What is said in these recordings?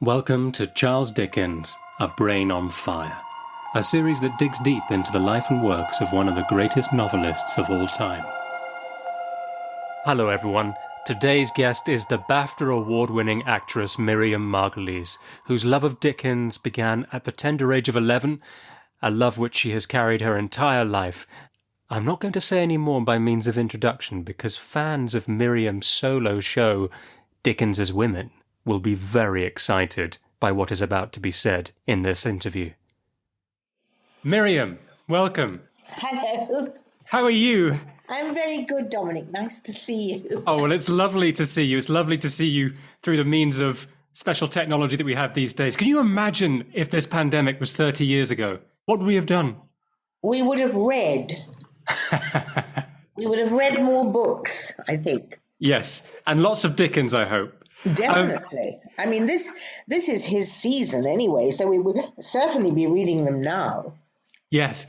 Welcome to Charles Dickens, A Brain on Fire, a series that digs deep into the life and works of one of the greatest novelists of all time. Hello everyone, today's guest is the BAFTA award-winning actress Miriam Margolyes, whose love of Dickens began at the tender age of 11, a love which she has carried her entire life. I'm not going to say any more by means of introduction because fans of Miriam's solo show, Dickens as Women, will be very excited by what is about to be said in this interview. Miriam, welcome. Hello. How are you? I'm very good, Dominic. Nice to see you. Oh, well, it's lovely to see you. It's lovely to see you through the means of special technology that we have these days. Can you imagine if this pandemic was 30 years ago? What would we have done? We would have read. We would have read more books, I think. Yes, and lots of Dickens, I hope. Definitely. I mean, this is his season anyway, so we would certainly be reading them now. Yes.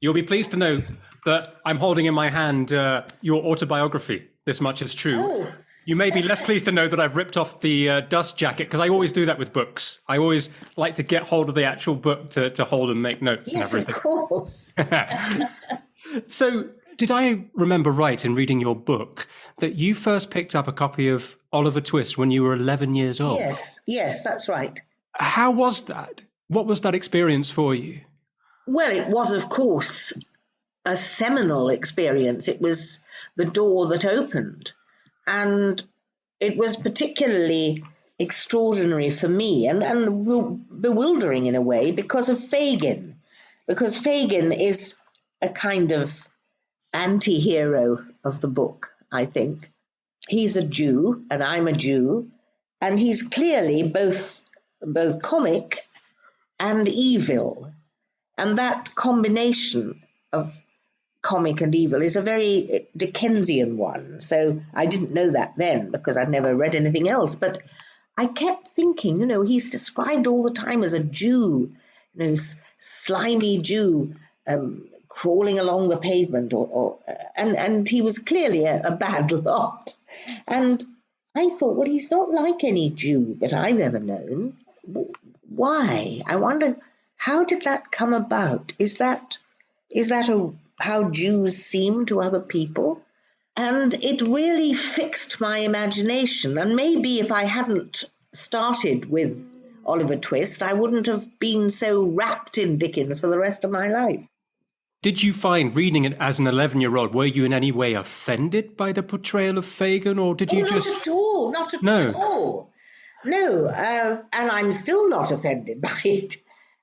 You'll be pleased to know that I'm holding in my hand your autobiography. This much is true. Oh. You may be less pleased to know that I've ripped off the dust jacket, because I always do that with books. I always like to get hold of the actual book to hold and make notes and everything. Yes, of course. So, did I remember right in reading your book that you first picked up a copy of Oliver Twist when you were 11 years old? Yes, that's right. How was that? What was that experience for you? Well, it was, of course, a seminal experience. It was the door that opened. And it was particularly extraordinary for me and bewildering in a way because of Fagin. Because Fagin is a kind of anti-hero of the book, I think. He's a Jew and I'm a Jew, and he's clearly both comic and evil. And that combination of comic and evil is a very Dickensian one. So I didn't know that then because I'd never read anything else. But I kept thinking, he's described all the time as a Jew, slimy Jew, crawling along the pavement, and he was clearly a bad lot. And I thought, well, he's not like any Jew that I've ever known. Why? I wonder, how did that come about? Is that how Jews seem to other people? And it really fixed my imagination. And maybe if I hadn't started with Oliver Twist, I wouldn't have been so wrapped in Dickens for the rest of my life. Did you find, reading it as an 11-year-old, were you in any way offended by the portrayal of Fagin, or did you just... Not at all. No, and I'm still not offended by it.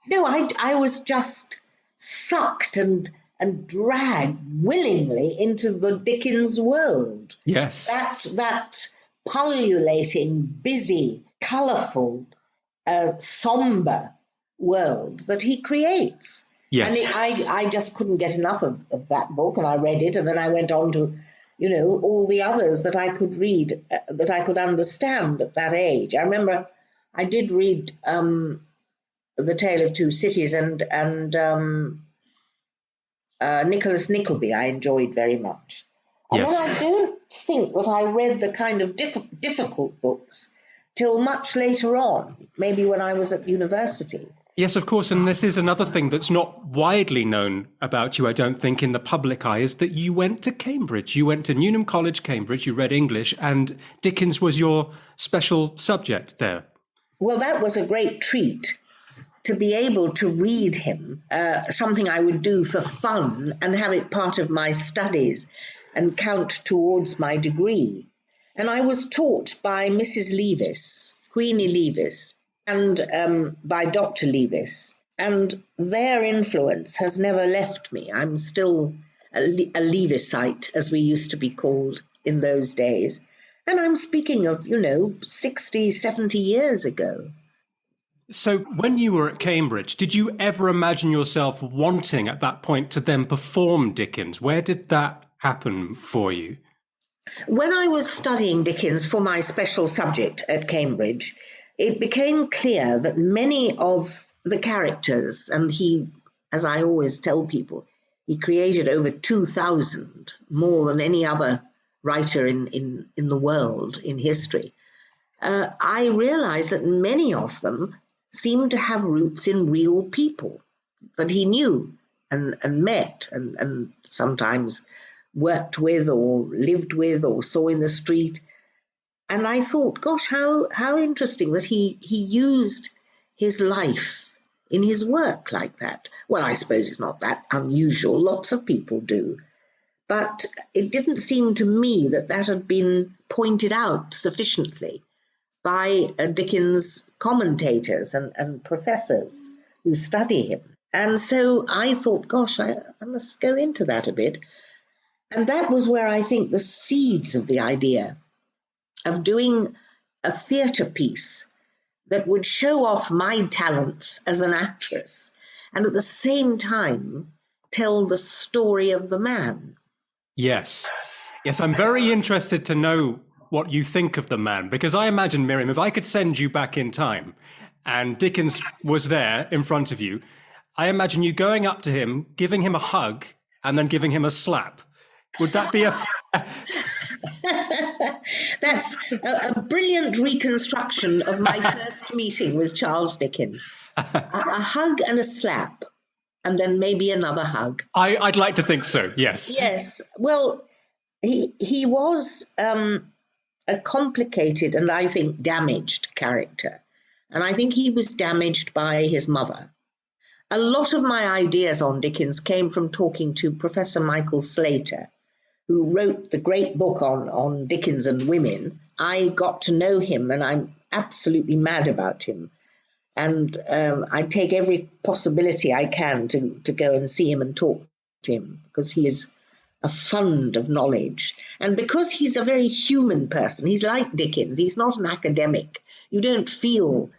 No, I was just sucked and dragged willingly into the Dickens world. Yes. That pullulating, busy, colourful, sombre world that he creates. Yes. And I just couldn't get enough of that book, and I read it, and then I went on to, all the others that I could read, that I could understand at that age. I remember I did read The Tale of Two Cities and Nicholas Nickleby I enjoyed very much. And Yes. then I don't think that I read the kind of difficult books till much later on, maybe when I was at university. Yes, of course, and this is another thing that's not widely known about you, I don't think, in the public eye, is that you went to Cambridge. You went to Newnham College, Cambridge, you read English, and Dickens was your special subject there. Well, that was a great treat to be able to read him, something I would do for fun and have it part of my studies and count towards my degree. And I was taught by Mrs. Leavis, Queenie Leavis, and by Dr. Leavis. And their influence has never left me. I'm still a Leavisite, as we used to be called in those days. And I'm speaking of, 60, 70 years ago. So when you were at Cambridge, did you ever imagine yourself wanting at that point to then perform Dickens? Where did that happen for you? When I was studying Dickens for my special subject at Cambridge, it became clear that many of the characters, and he, as I always tell people, he created over 2,000, more than any other writer in the world, in history. I realized that many of them seemed to have roots in real people that he knew and met and sometimes worked with or lived with or saw in the street. And I thought, gosh, how interesting that he used his life in his work like that. Well, I suppose it's not that unusual. Lots of people do. But it didn't seem to me that that had been pointed out sufficiently by Dickens commentators and professors who study him. And so I thought, gosh, I must go into that a bit. And that was where I think the seeds of the idea of doing a theatre piece that would show off my talents as an actress and at the same time tell the story of the man. Yes. Yes, I'm very interested to know what you think of the man, because I imagine, Miriam, if I could send you back in time and Dickens was there in front of you, I imagine you going up to him, giving him a hug, and then giving him a slap. Would that be a... That's a brilliant reconstruction of my first meeting with Charles Dickens. A hug and a slap, and then maybe another hug. I'd like to think so, yes. Yes. Well, he was a complicated and I think damaged character. And I think he was damaged by his mother. A lot of my ideas on Dickens came from talking to Professor Michael Slater, who wrote the great book on Dickens and women. I got to know him and I'm absolutely mad about him. And I take every possibility I can to go and see him and talk to him because he is a fund of knowledge. And because he's a very human person, he's like Dickens, he's not an academic. You don't feel,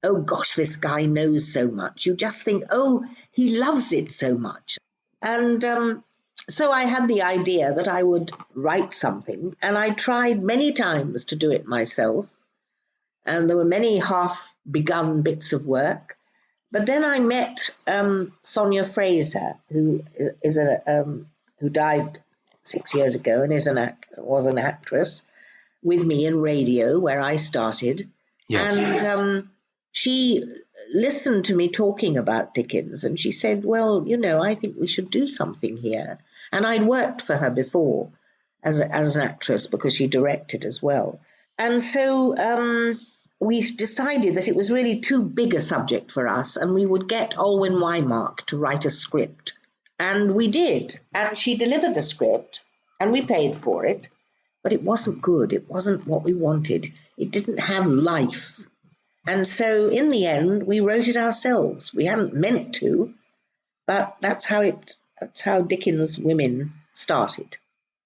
oh gosh, this guy knows so much. You just think, oh, he loves it so much. And so I had the idea that I would write something, and I tried many times to do it myself. And there were many half-begun bits of work. But then I met Sonia Fraser, who died 6 years ago and was an actress, with me in radio, where I started. Yes. And she listened to me talking about Dickens, and she said, well, I think we should do something here. And I'd worked for her before as an actress because she directed as well. And so we decided that it was really too big a subject for us, and we would get Olwen Wymark to write a script. And we did. And she delivered the script, and we paid for it. But it wasn't good. It wasn't what we wanted. It didn't have life. And so in the end, we wrote it ourselves. We hadn't meant to, but that's how Dickens' Women started.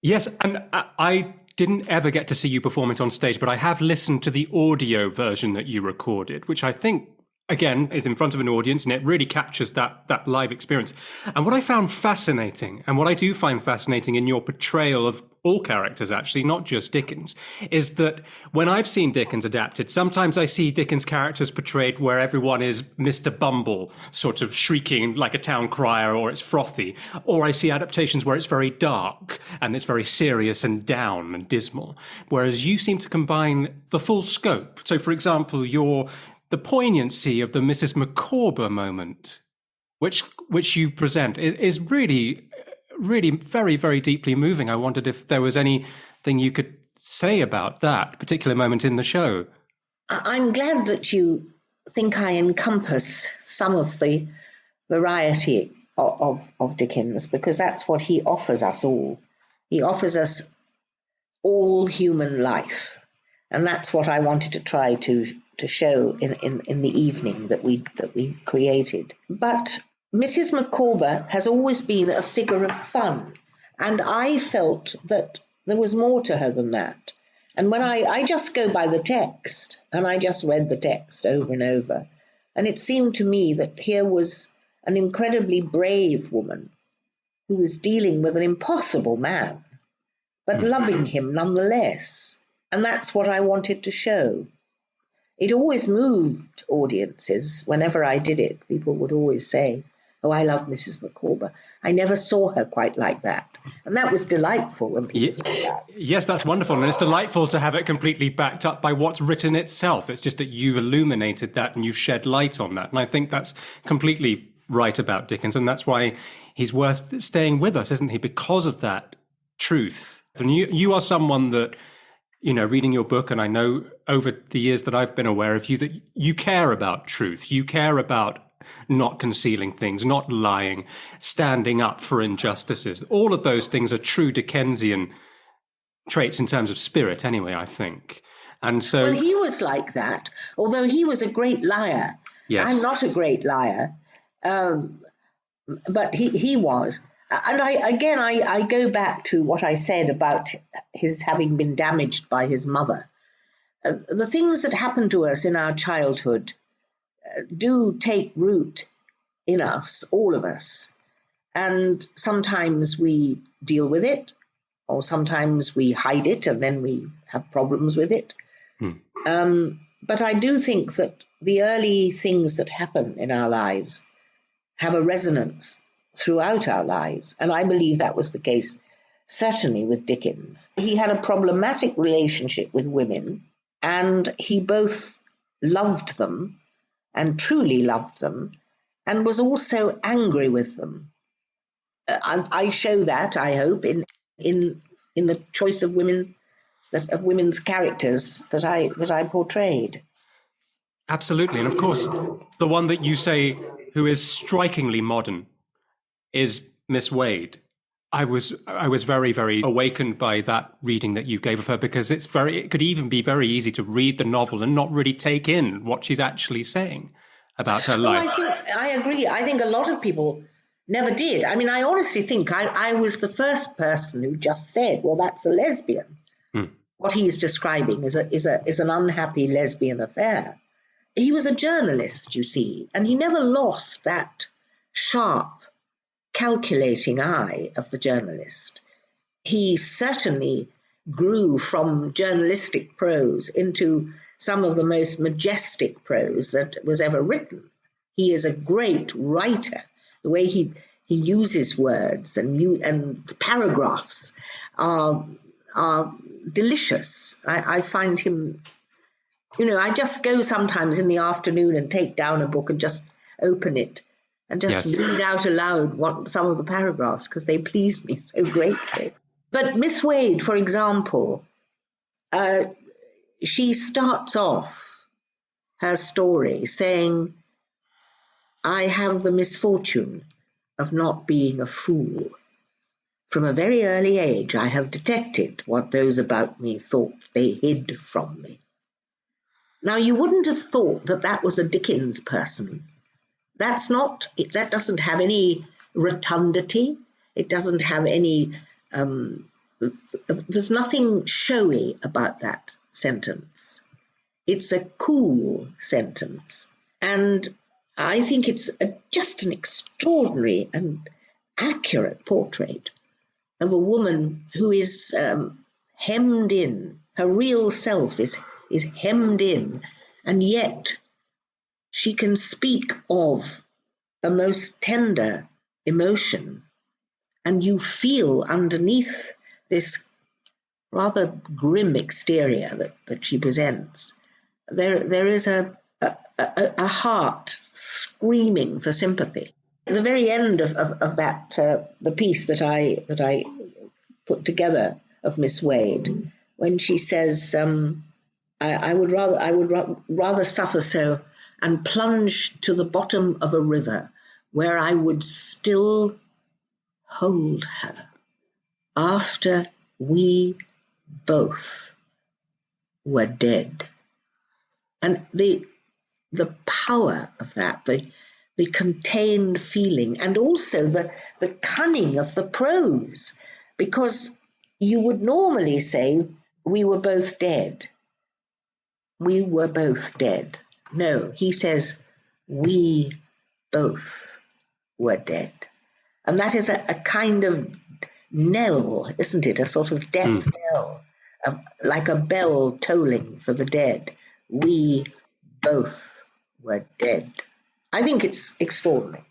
Yes, and I didn't ever get to see you perform it on stage, but I have listened to the audio version that you recorded, which I think, again, is in front of an audience, and it really captures that live experience. And what I found fascinating, and what I do find fascinating in your portrayal of all characters, actually, not just Dickens, is that when I've seen Dickens adapted, sometimes I see Dickens characters portrayed where everyone is Mr. Bumble, sort of shrieking like a town crier, or it's frothy. Or I see adaptations where it's very dark, and it's very serious and down and dismal. Whereas you seem to combine the full scope. So, for example, the poignancy of the Mrs. Micawber moment, which you present, is really very, very deeply moving. I wondered if there was anything you could say about that particular moment in the show. I'm glad that you think I encompass some of the variety of Dickens, because that's what he offers us all. He offers us all human life. And that's what I wanted to try to show in the evening that we created. But Mrs. Micawber has always been a figure of fun, and I felt that there was more to her than that. And when I just go by the text, and I just read the text over and over, and it seemed to me that here was an incredibly brave woman who was dealing with an impossible man, but loving him nonetheless. And that's what I wanted to show. It always moved audiences whenever I did it. People would always say, oh, I love Mrs. Micawber. I never saw her quite like that. And that was delightful when people say that. Yes, that's wonderful. And it's delightful to have it completely backed up by what's written itself. It's just that you've illuminated that and you've shed light on that. And I think that's completely right about Dickens. And that's why he's worth staying with us, isn't he? Because of that truth. And you are someone that, you know, reading your book, and I know over the years that I've been aware of you, that you care about truth. You care about not concealing things, not lying, standing up for injustices. All of those things are true Dickensian traits in terms of spirit, anyway, I think. And so, well, he was like that, although he was a great liar. yes. I'm not a great liar, but he was. And I go back to what I said about his having been damaged by his mother. The things that happen to us in our childhood do take root in us, all of us. And sometimes we deal with it, or sometimes we hide it and then we have problems with it. But I do think that the early things that happen in our lives have a resonance throughout our lives. And I believe that was the case, certainly with Dickens. He had a problematic relationship with women, and he both loved them and truly loved them, and was also angry with them. I show that, I hope, in the choice of women, of women's characters that I portrayed. Absolutely. And of course, the one that you say who is strikingly modern is Miss Wade. I was very, very awakened by that reading that you gave of her, because it could even be very easy to read the novel and not really take in what she's actually saying about her life. I agree. I think a lot of people never did. I mean, I honestly think I was the first person who just said, well, that's a lesbian. What he is describing is an unhappy lesbian affair. He was a journalist, you see, and he never lost that sharp, calculating eye of the journalist. He certainly grew from journalistic prose into some of the most majestic prose that was ever written. He is a great writer. The way he uses words and paragraphs are delicious. I find him, you know, I just go sometimes in the afternoon and take down a book and just open it and just read out aloud some of the paragraphs, because they please me so greatly. But Miss Wade, for example, she starts off her story saying, I have the misfortune of not being a fool. From a very early age, I have detected what those about me thought they hid from me. Now, you wouldn't have thought that that was a Dickens person. That doesn't have any rotundity. It doesn't have any, there's nothing showy about that sentence. It's a cool sentence. And I think it's just an extraordinary and accurate portrait of a woman who is hemmed in. Her real self is hemmed in, and yet she can speak of a most tender emotion, and you feel underneath this rather grim exterior that she presents, there is a heart screaming for sympathy. At the very end of that, the piece that I put together of Miss Wade, when she says, I would rather suffer so and plunge to the bottom of a river where I would still hold her after we both were dead. And the power of that, the contained feeling, and also the cunning of the prose, because you would normally say, we were both dead. We were both dead. No, he says, we both were dead. And that is a kind of knell, isn't it? A sort of death knell, like a bell tolling for the dead. We both were dead. I think it's extraordinary.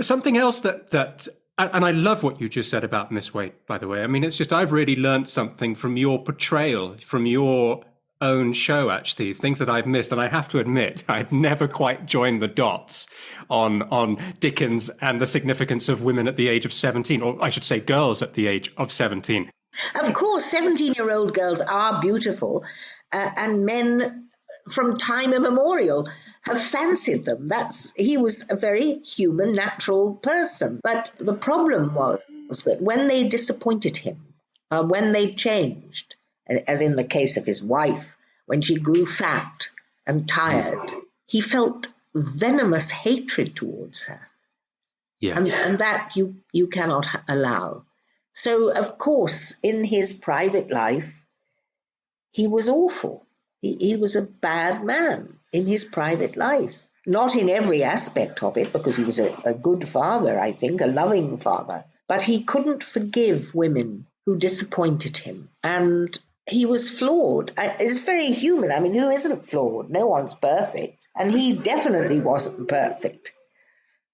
Something else and I love what you just said about Miss Wade, by the way. I mean, it's just I've really learned something from your portrayal, from your own show, actually, things that I've missed. And I have to admit, I'd never quite joined the dots on Dickens and the significance of women at the age of 17, or I should say girls at the age of 17. Of course, 17-year-old girls are beautiful, and men from time immemorial have fancied them. He was a very human, natural person. But the problem was that when they disappointed him, when they changed, as in the case of his wife, when she grew fat and tired, he felt venomous hatred towards her. Yeah. And that you cannot allow. So, of course, in his private life, he was awful. He was a bad man in his private life. Not in every aspect of it, because he was a good father, I think, a loving father. But he couldn't forgive women who disappointed him. And he was flawed. It's very human. I mean, who isn't flawed? No one's perfect. And he definitely wasn't perfect.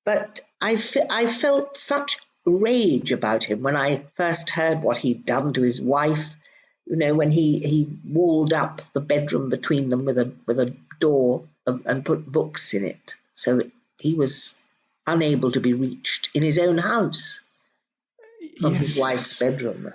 But I felt such rage about him when I first heard what he'd done to his wife. You know, when he walled up the bedroom between them with a door and put books in it so that he was unable to be reached in his own house from his wife's bedroom.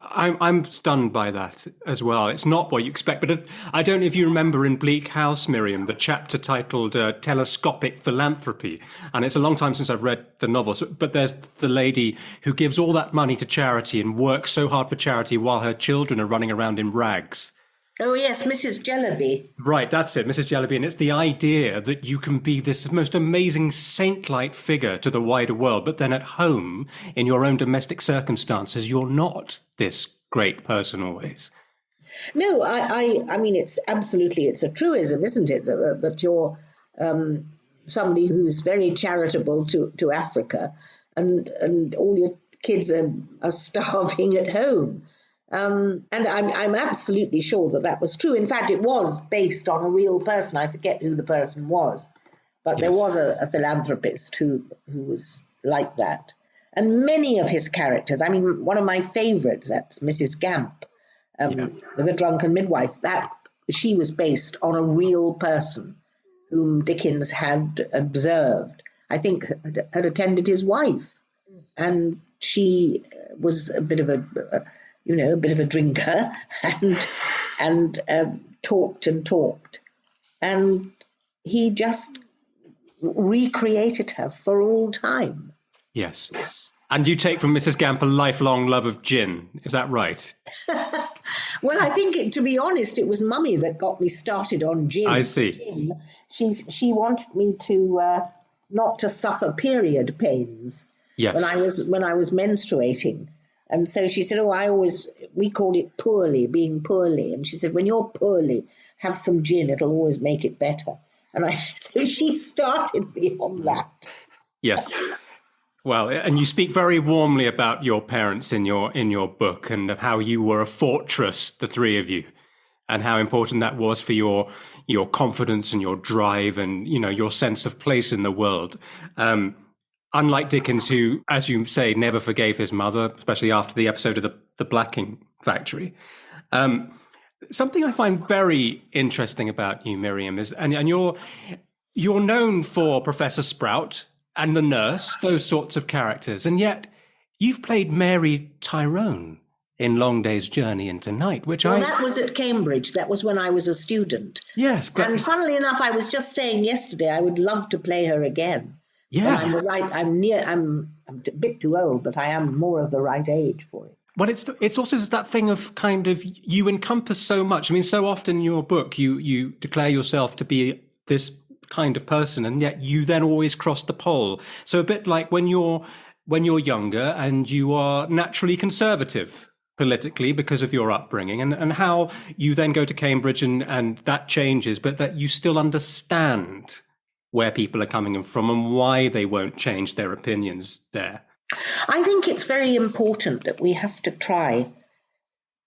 I'm stunned by that as well. It's not what you expect, but I don't know if you remember in Bleak House, Miriam, the chapter titled Telescopic Philanthropy. And it's a long time since I've read the novel, but there's the lady who gives all that money to charity and works so hard for charity while her children are running around in rags. Oh, yes, Mrs. Jellyby. Right, that's it, Mrs. Jellyby. And it's the idea that you can be this most amazing saint-like figure to the wider world, but then at home, in your own domestic circumstances, you're not this great person always. No, I mean, it's a truism, isn't it, that you're somebody who's very charitable to Africa and all your kids are starving at home. And I'm absolutely sure that was true. In fact, it was based on a real person. I forget who the person was, but there was a philanthropist who was like that. And many of his characters, I mean, one of my favourites, that's Mrs. Gamp, the drunken midwife, that she was based on a real person whom Dickens had observed. I think had attended his wife, and she was a bit of a drinker and talked, and he just recreated her for all time. Yes. And you take from Mrs. Gamp a lifelong love of gin. Is that right? Well, I think, to be honest, it was Mummy that got me started on gin. I see. She wanted me to not to suffer period pains. Yes. When I was menstruating. And so she said, we called it being poorly. And she said, when you're poorly, have some gin, it'll always make it better. And so she started me on that. Yes. Well, and you speak very warmly about your parents in your book and how you were a fortress, the three of you, and how important that was for your confidence and your drive and, your sense of place in the world. Unlike Dickens, who, as you say, never forgave his mother, especially after the episode of the blacking factory. Something I find very interesting about you, Miriam, is, and you're known for Professor Sprout and the nurse, those sorts of characters, and yet you've played Mary Tyrone in Long Day's Journey into Night, that was at Cambridge. That was when I was a student. Yes, and funnily enough, I was just saying yesterday I would love to play her again. Yeah, I'm a bit too old, but I am more of the right age for it. Well, it's also that thing of kind of, you encompass so much. I mean, so often in your book, you declare yourself to be this kind of person, and yet you then always cross the pole. So a bit like when you're younger and you are naturally conservative politically because of your upbringing, and how you then go to Cambridge and that changes, but that you still understand where people are coming from and why they won't change their opinions there. I think it's very important that we have to try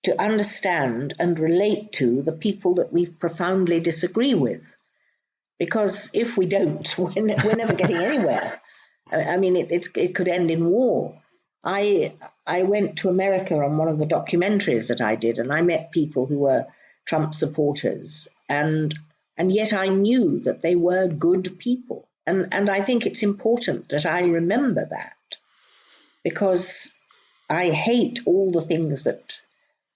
to understand and relate to the people that we profoundly disagree with. Because if we don't, we're never getting anywhere. I mean, it could end in war. I went to America on one of the documentaries that I did, and I met people who were Trump supporters, and yet I knew that they were good people. And I think it's important that I remember that, because I hate all the things that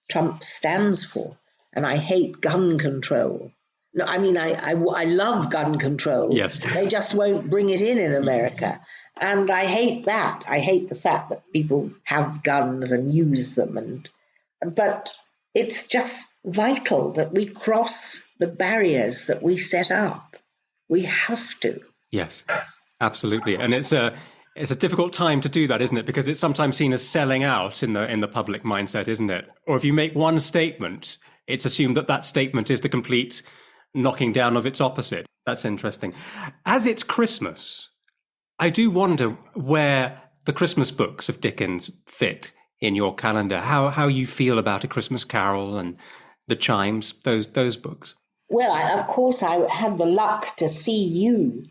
Trump stands for, and I hate gun control. No, I mean, I love gun control. Yes. They just won't bring it in America. And I hate that. I hate the fact that people have guns and use them. But it's just vital that we cross the barriers that we set up. We have to. Yes, absolutely. And it's a difficult time to do that, isn't it? Because it's sometimes seen as selling out in the public mindset, isn't it? Or if you make one statement, it's assumed that that statement is the complete knocking down of its opposite. That's interesting. As it's Christmas, I do wonder where the Christmas books of Dickens fit in your calendar. How you feel about A Christmas Carol and The Chimes, those books. Well, of course, I had the luck to see you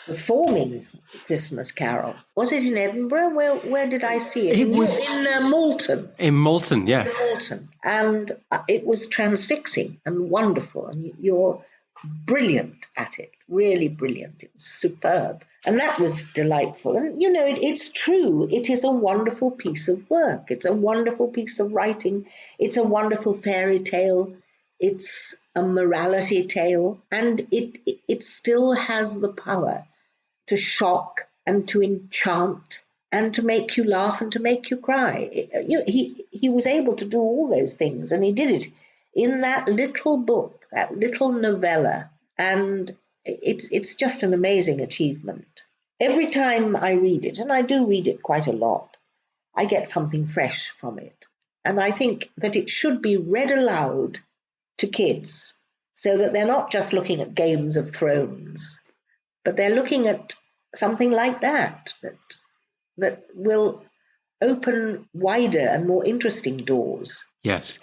performing Christmas Carol. Was it in Edinburgh? Where did I see it? It was in Malton. In Malton, yes. In Malton. And it was transfixing and wonderful. And you're brilliant at it, really brilliant. It was superb. And that was delightful. And, it's true. It is a wonderful piece of work. It's a wonderful piece of writing. It's a wonderful fairy tale. It's a morality tale. And it still has the power to shock and to enchant and to make you laugh and to make you cry. He was able to do all those things, and he did it in that little book, that little novella, and it's just an amazing achievement. Every time I read it, and I do read it quite a lot, I get something fresh from it. And I think that it should be read aloud to kids so that they're not just looking at Games of Thrones, but they're looking at something like that will open wider and more interesting doors. Yes.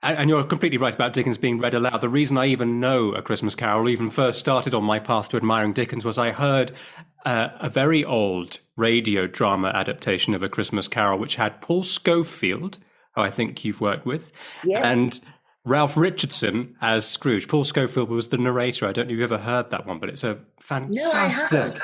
And you're completely right about Dickens being read aloud. The reason I even know A Christmas Carol, even first started on my path to admiring Dickens, was I heard a very old radio drama adaptation of A Christmas Carol, which had Paul Scofield, who I think you've worked with, yes, and Ralph Richardson as Scrooge. Paul Scofield was the narrator. I don't know if you've ever heard that one, but it's a fantastic... No, I haven't.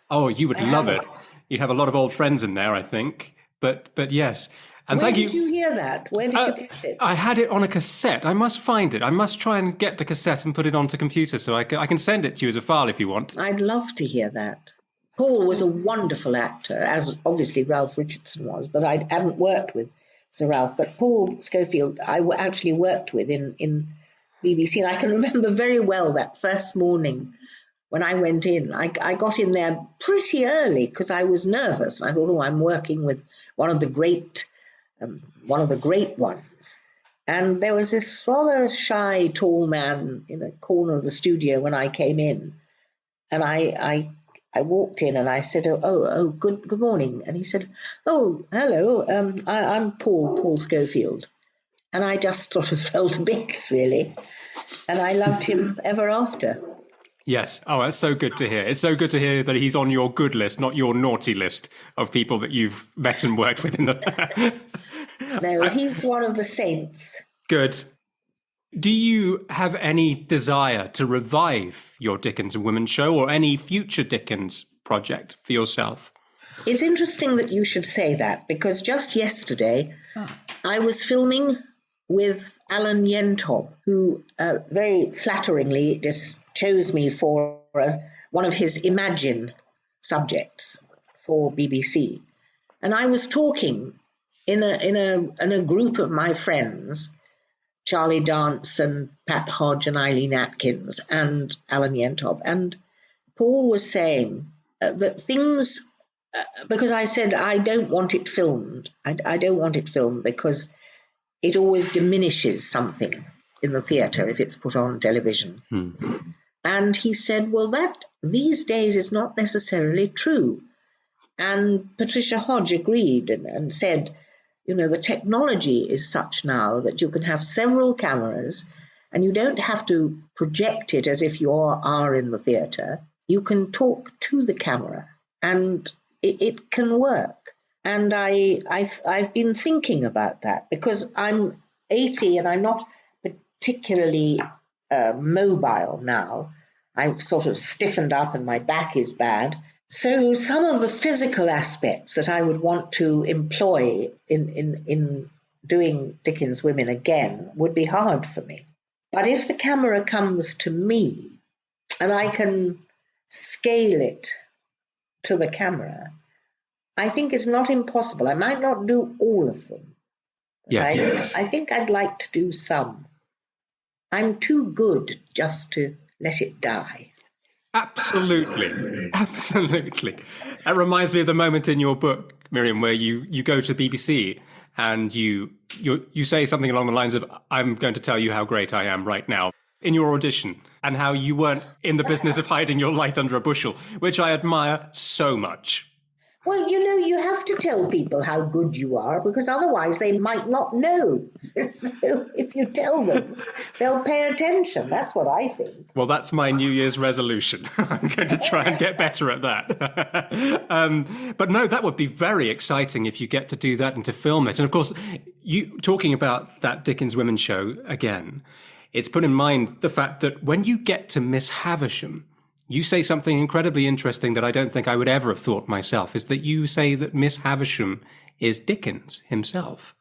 Oh, you would love it. You'd have a lot of old friends in there, I think. But yes. And Where thank did you hear that? Where did you get it? I had it on a cassette. I must find it. I must try and get the cassette and put it onto computer so I can send it to you as a file if you want. I'd love to hear that. Paul was a wonderful actor, as obviously Ralph Richardson was, but I hadn't worked with Sir Ralph. But Paul Scofield, I actually worked with in BBC. And I can remember very well that first morning when I went in. I got in there pretty early because I was nervous. I thought, I'm working with one of the great ones. And there was this rather shy, tall man in a corner of the studio when I came in. And I walked in and I said, good morning. And he said, oh, hello, I'm Paul Scofield. And I just sort of fell to bits, really. And I loved him ever after. Yes. Oh, that's so good to hear. It's so good to hear that he's on your good list, not your naughty list of people that you've met and worked with in the... No, he's one of the saints. Good. Do you have any desire to revive your Dickens and Women show or any future Dickens project for yourself? It's interesting that you should say that, because just yesterday I was filming with Alan Yentob, who very flatteringly just chose me for one of his Imagine subjects for BBC. And I was talking in a group of my friends, Charlie Dance and Pat Hodge and Eileen Atkins and Alan Yentob. And Paul was saying that things, because I said I don't want it filmed. I don't want it filmed because it always diminishes something in the theatre if it's put on television. And he said, well, that these days is not necessarily true. And Patricia Hodge agreed and said, the technology is such now that you can have several cameras and you don't have to project it as if you are in the theatre. You can talk to the camera and it can work. And I've been thinking about that because I'm 80 and I'm not particularly mobile now. I've sort of stiffened up and my back is bad. So some of the physical aspects that I would want to employ in doing Dickens Women again would be hard for me. But if the camera comes to me and I can scale it to the camera, I think it's not impossible. I might not do all of them. Yes. I think I'd like to do some. I'm too good just to let it die. Absolutely. Absolutely. That reminds me of the moment in your book, Miriam, where you go to the BBC and you say something along the lines of, I'm going to tell you how great I am right now, in your audition, and how you weren't in the business of hiding your light under a bushel, which I admire so much. Well, you have to tell people how good you are because otherwise they might not know. So if you tell them, they'll pay attention. That's what I think. Well, that's my New Year's resolution. I'm going to try and get better at that. But no, that would be very exciting if you get to do that and to film it. And of course, you talking about that Dickens Women show again, it's put in mind the fact that when you get to Miss Havisham, you say something incredibly interesting that I don't think I would ever have thought myself, is that you say that Miss Havisham is Dickens himself.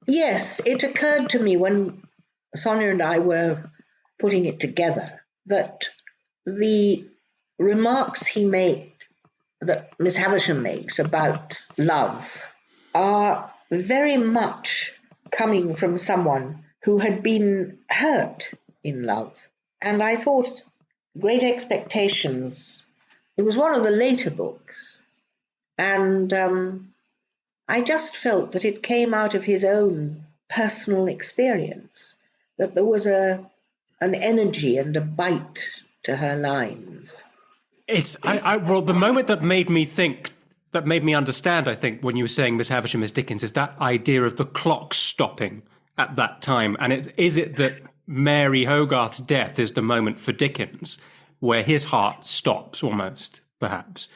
Yes, it occurred to me when Sonia and I were putting it together that the remarks he made, that Miss Havisham makes about love, are very much coming from someone who had been hurt in love. And I thought Great Expectations, it was one of the later books, and I just felt that it came out of his own personal experience, that there was an energy and a bite to her lines. Well, the moment that made me think, that made me understand, I think, when you were saying Miss Havisham is Dickens, is that idea of the clock stopping at that time. And is it that Mary Hogarth's death is the moment for Dickens where his heart stops almost, perhaps?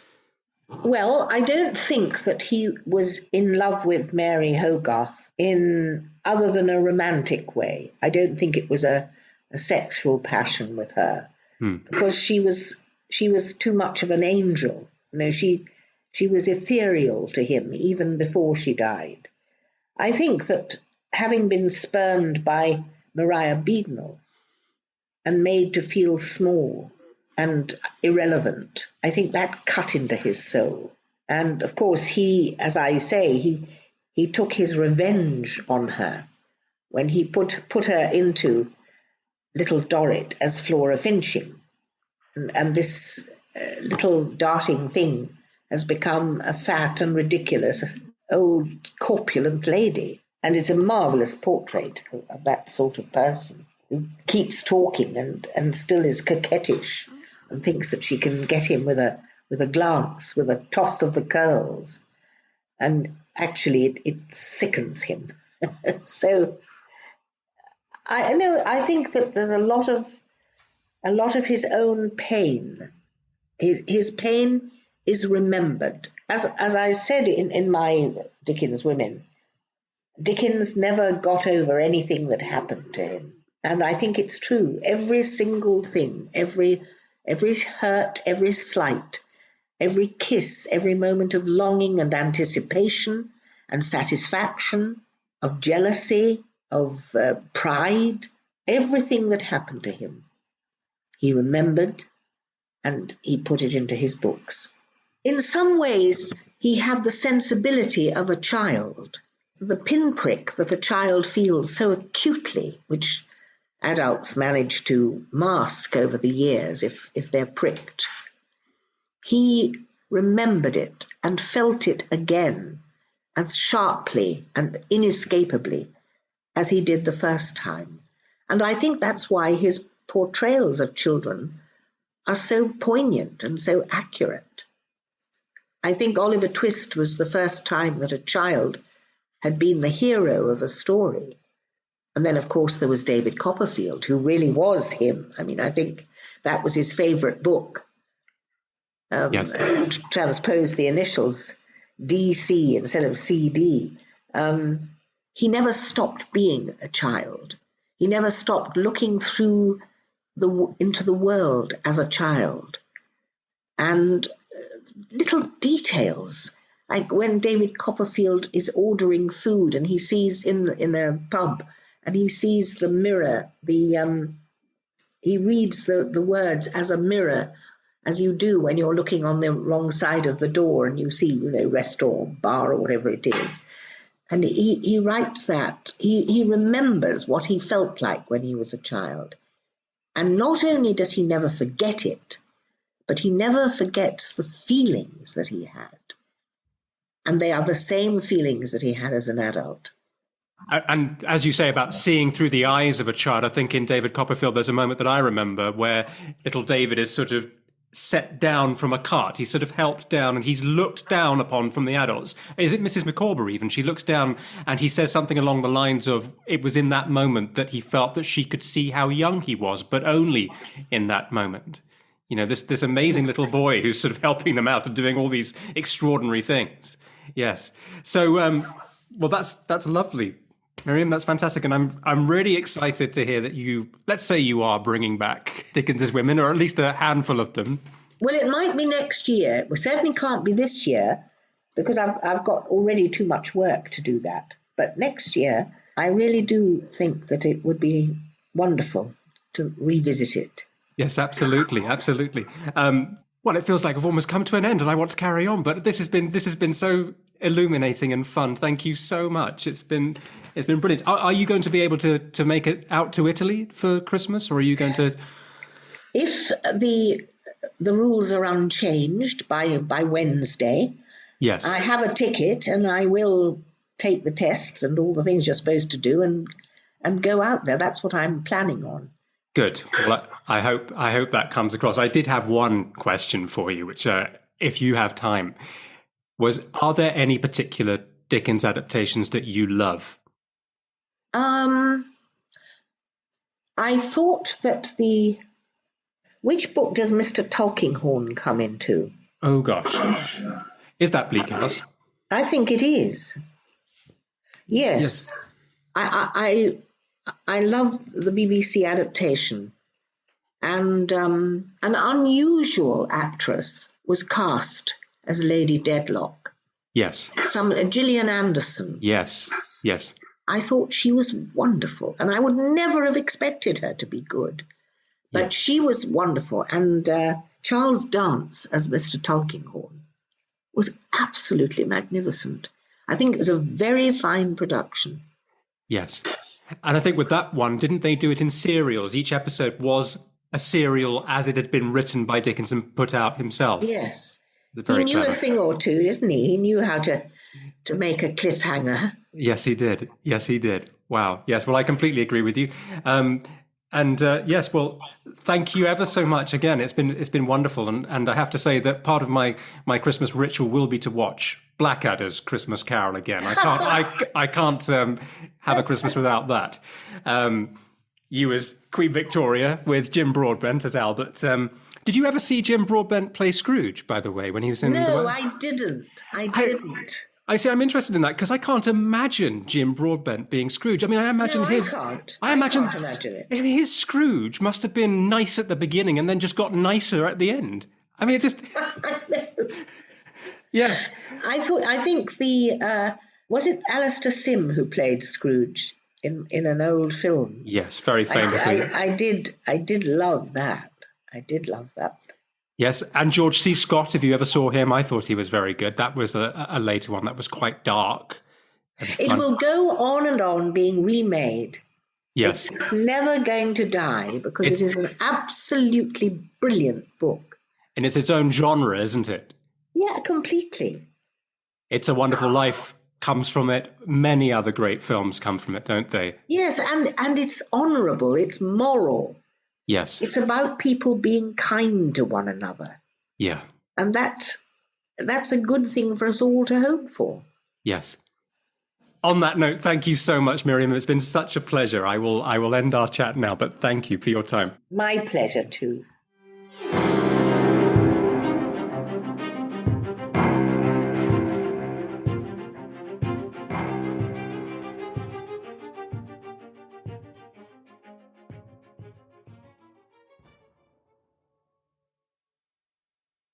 Well, I don't think that he was in love with Mary Hogarth in other than a romantic way. I don't think it was a sexual passion with her because she was too much of an angel. She was ethereal to him even before she died. I think that having been spurned by Maria Beadnell and made to feel small and irrelevant, I think that cut into his soul. And of course, he, as I say, he took his revenge on her when he put her into Little Dorrit as Flora Finching. And this little darting thing has become a fat and ridiculous old corpulent lady. And it's a marvellous portrait of that sort of person who keeps talking and still is coquettish and thinks that she can get him with a glance, with a toss of the curls. And actually it sickens him. So I think that there's a lot of his own pain. His pain is remembered. As I said in my Dickens Women, Dickens never got over anything that happened to him. And I think it's true. Every single thing, every hurt, every slight, every kiss, every moment of longing and anticipation and satisfaction, of jealousy, of pride, everything that happened to him, he remembered and he put it into his books. In some ways, he had the sensibility of a child, the pinprick that a child feels so acutely, which adults manage to mask over the years if they're pricked. He remembered it and felt it again as sharply and inescapably as he did the first time. And I think that's why his portrayals of children are so poignant and so accurate. I think Oliver Twist was the first time that a child had been the hero of a story. And then, of course, there was David Copperfield, who really was him. I mean, I think that was his favourite book. Yes. transpose the initials DC instead of CD. He never stopped being a child. He never stopped looking through into the world as a child. And little details, like when David Copperfield is ordering food and he sees in a pub and he sees the mirror, he reads the words as a mirror, as you do when you're looking on the wrong side of the door and you see, restaurant, bar, or whatever it is. And he writes that. He remembers what he felt like when he was a child. And not only does he never forget it, but he never forgets the feelings that he had. And they are the same feelings that he had as an adult. And as you say about seeing through the eyes of a child, I think in David Copperfield, there's a moment that I remember where little David is sort of set down from a cart. He's sort of helped down and he's looked down upon from the adults. Is it Mrs. Micawber even? She looks down and he says something along the lines of, it was in that moment that he felt that she could see how young he was, but only in that moment. This amazing little boy who's sort of helping them out and doing all these extraordinary things. Yes. So, well, that's lovely, Miriam. That's fantastic, and I'm really excited to hear that let's say you are bringing back Dickens's Women, or at least a handful of them. Well, it might be next year. It certainly can't be this year because I've got already too much work to do that. But next year, I really do think that it would be wonderful to revisit it. Yes, absolutely, absolutely. Well, it feels like we've almost come to an end, and I want to carry on. But this has been so illuminating and fun. Thank you so much. It's been brilliant. Are you going to be able to make it out to Italy for Christmas, or are you going to? If the rules are unchanged by Wednesday, yes, I have a ticket, and I will take the tests and all the things you're supposed to do, and go out there. That's what I'm planning on. Good. Well, I hope that comes across. I did have one question for you, which, if you have time, are there any particular Dickens adaptations that you love? I thought that which book does Mr. Tulkinghorn come into? Oh gosh, is that Bleak House? I think it is. Yes. I love the BBC adaptation, and an unusual actress was cast as Lady Dedlock. Yes. Gillian Anderson. Yes. I thought she was wonderful, and I would never have expected her to be good, but she was wonderful. And Charles Dance as Mr. Tulkinghorn was absolutely magnificent. I think it was a very fine production. Yes. And I think with that one, didn't they do it in serials? Each episode was a serial as it had been written by Dickens and put out himself. Yes. He knew a thing or two, didn't he? He knew how to make a cliffhanger. Yes, he did. Wow. Yes, well, I completely agree with you. Yes, well, thank you ever so much again. It's been wonderful, and I have to say that part of my Christmas ritual will be to watch Blackadder's Christmas Carol again. I can't have a Christmas without that. You as Queen Victoria with Jim Broadbent as Albert. Did you ever see Jim Broadbent play Scrooge, by the way, when he was in? No, I didn't. I see. I'm interested in that because I can't imagine Jim Broadbent being Scrooge. I mean, I imagine I can't imagine it. His Scrooge must have been nice at the beginning and then just got nicer at the end. I mean, it just. Yes. I think was it Alistair Sim who played Scrooge in an old film? Yes, very famously. I did love that. I did love that. Yes, and George C. Scott, if you ever saw him, I thought he was very good. That was a later one that was quite dark. It will go on and on being remade. Yes. It's never going to die because it is an absolutely brilliant book. And it's its own genre, isn't it? Yeah, completely. It's a Wonderful Life comes from it. Many other great films come from it, don't they? Yes, and it's honourable, it's moral. Yes. It's about people being kind to one another. Yeah. And that's a good thing for us all to hope for. Yes. On that note, thank you so much, Miriam. It's been such a pleasure. I will end our chat now, but thank you for your time. My pleasure too.